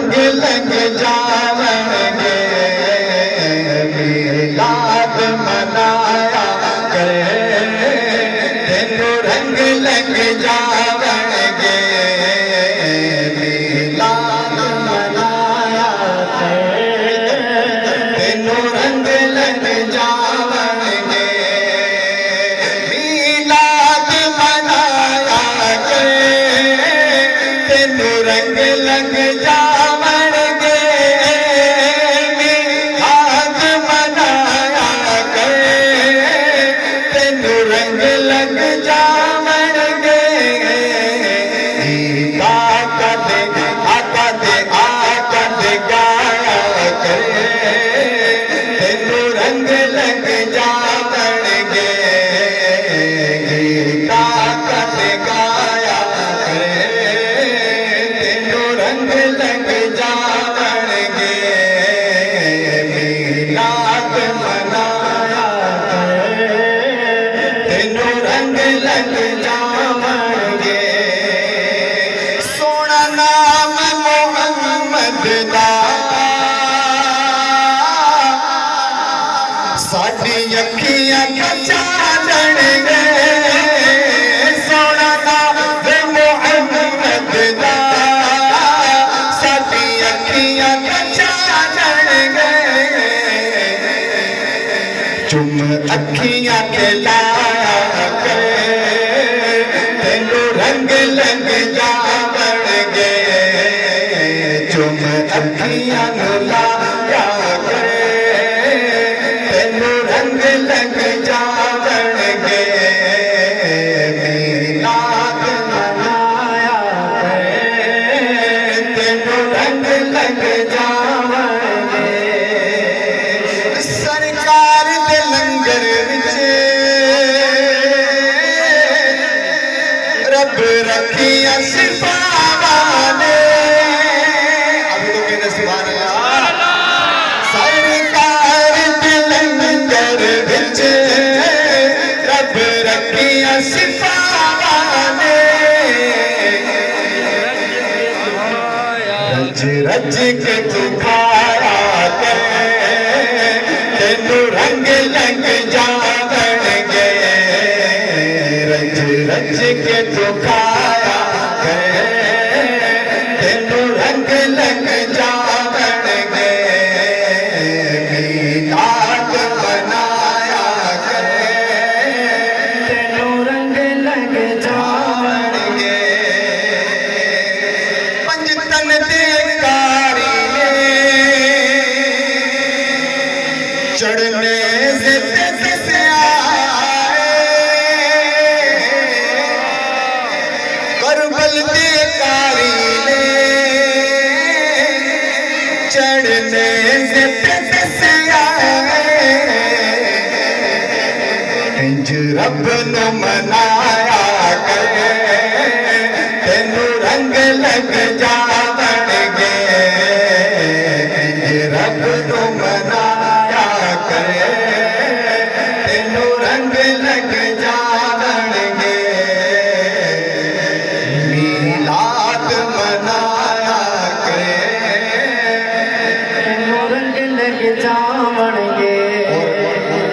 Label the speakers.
Speaker 1: रंग लग जावणगे मिलाद मनाया करे तेनू रंग लग जावणगे मिलाद मनाया करे तेनू रंग लग जावणगे मिलाद मनाया करे तेनू रंग लग जावणगे मिलाद मनाया करे तेनू रंग लग जावणगे आका दे गाया करे तेनू रंग लग जावणगे आका दे गाया करे तेनू रंग लग जावणगे मिलाद मनाया करे तेनू रंग लग जावणगे सोना नाम मुहम्मद दा साडी अखियां चानणगे सोना नाम मुहम्मद दा साडी अखियां चानणगे चुम अखियां के लाया करे तेनू रंग लग जावणगे चुम अखियां लाया करे तेनू रंग लग जावणगे मिलाद मनाया करे तेनू रंग लग जावणगे सरकार दे लंगर विच रब रखिया सिफावां ने अभी तो कहना सुभान अल्लाह सरकार दे लंगर विच रब रखिया सिफावां ने रज रज के तू खाया करे तेनू रंग लग जावणगे रज रज के तू खाया करे तेनू रंग लग जावणगे मिलाद मनाया करे तेनू रंग लग जावणगे पंजतन दे कारी ने चढ़ने से करबल दे कारी ने चढ़ने से इंज रब न मनाया करे तेनू रंग लग जा